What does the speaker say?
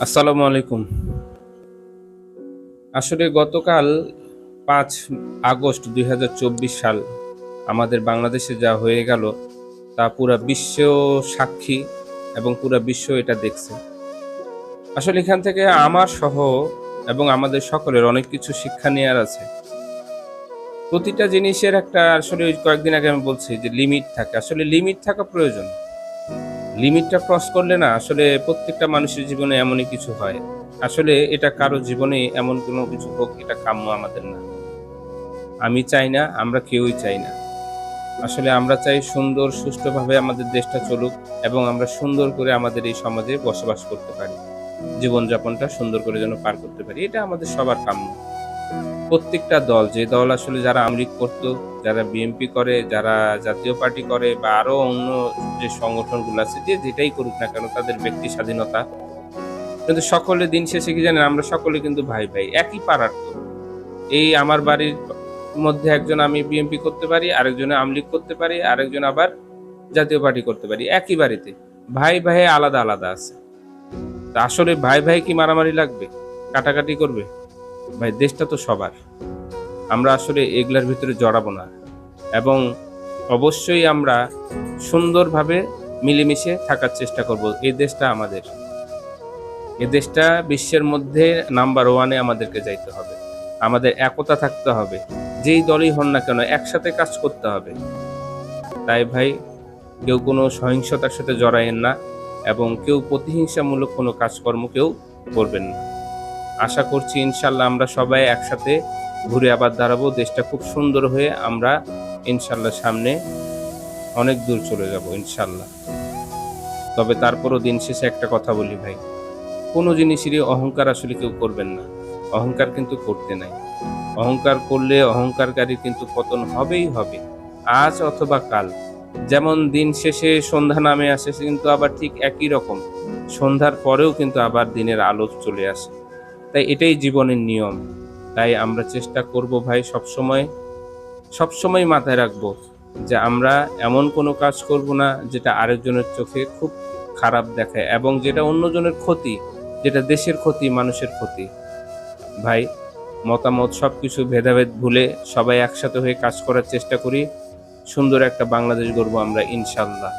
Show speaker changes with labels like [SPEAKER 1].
[SPEAKER 1] আসসালামু আলাইকুম। আসলে গতকাল ৫ আগস্ট ২০২৪ সাল আমাদের বাংলাদেশে যা হয়ে গেল তা পুরা বিশ্ব সাক্ষী এবং পুরা বিশ্ব এটা দেখছে। আসলে এখান থেকে আমার সহ এবং আমাদের সকলের অনেক কিছু শিক্ষা নেয়ার আছে। প্রতিটা জিনিসের একটা আসলে ওই কয়েকদিন আগে আমি বলছি যে লিমিট থাকে। আসলে লিমিট থাকা প্রয়োজন। লিমিটটা ক্রস করলে না আসলে প্রত্যেকটা মানুষের জীবনে এমনই কিছু হয়। আসলে এটা কারো জীবনে এমন কোনো কিছু হোক এটা কাম্য আমাদের না। আমি চাই না, আমরা কেউই চাই না। আসলে আমরা চাই সুন্দর সুষ্ঠুভাবে আমাদের দেশটা চলুক এবং আমরা সুন্দর করে আমাদের এই সমাজে বসবাস করতে পারি। জীবনযাপনটা সুন্দর করে যেন পার করতে পারি। এটা আমাদের সবার কাম্য। প্রত্যেকটা দল, যে দল আসলে যারা আওয়ামী লীগ করতো, যারা বিএনপি করে, যারা জাতীয় পার্টি করে বা আরো অন্য যে সংগঠনগুলো আছে যে যেটাই করুক না কেন তাদের ব্যক্তি স্বাধীনতা। কিন্তু সকলে দিন শেষে কি জানেন আমরা সকলে কিন্তু ভাই, ভাই। একই পাড়ার তো। এই আমার বাড়ির মধ্যে একজন আমি বিএনপি করতে পারি, আরেকজনে আওয়ামী লীগ করতে পারি, আরেকজন আবার জাতীয় পার্টি করতে পারি। একই বাড়িতে। ভাই, ভাই আলাদা, আলাদা আছে। তা আসলে ভাই, ভাই কি মারামারি লাগবে? কাটাকাটি করবে? ভাই দেশটা তো সবার। আমরা আসলে এগুলার ভিতরে জড়াবো না এবং অবশ্যই আমরা সুন্দরভাবে মিলেমিশে থাকার চেষ্টা করব। এই দেশটা আমাদের। এই দেশটা বিশ্বের মধ্যে নাম্বার 1 এ আমাদেরকে যাইতে হবে। আমাদের একতা থাকতে হবে। যেই দলই হন না কেন একসাথে কাজ করতে হবে। তাই ভাই কেউ কোনো সহিংসতার সাথে জড়ায়েন না এবং কেউ প্রতিহিংসামূলক কোনো কাজকর্ম কেউ করবেন না। আশা করছি ইনশাল্লাহ আমরা সবাই একসাথে ঘুরে আবার দাঁড়াবো। দেশটা খুব সুন্দর হয়ে আমরা ইনশাল্লাহ সামনে অনেক দূর চলে যাব ইনশাল্লাহ। তবে তারপরও দিন শেষে একটা কথা বলি ভাই, কোনো জিনিসেরই অহংকার আসলে কেউ করবেন না। অহংকার কিন্তু করতে নাই। অহংকার করলে অহংকারকারী কিন্তু পতন হবেই হবে, আজ অথবা কাল। যেমন দিন শেষে সন্ধ্যা নামে আসে কিন্তু আবার ঠিক একই রকম সন্ধ্যার পরেও কিন্তু আবার দিনের আলো চলে আসে। তাই এটাই জীবনের নিয়ম। তাই আমরা চেষ্টা করব ভাই সবসময় মাথায় রাখবো যে আমরা এমন কোনো কাজ করব না যেটা আরেকজনের চোখে খুব খারাপ দেখায় এবং যেটা অন্যজনের ক্ষতি, যেটা দেশের ক্ষতি, মানুষের ক্ষতি। ভাই মতামত সবকিছু ভেদাভেদ ভুলে সবাই একসাথে হয়ে কাজ করার চেষ্টা করি। সুন্দর একটা বাংলাদেশ গড়বো আমরা ইনশাল্লাহ।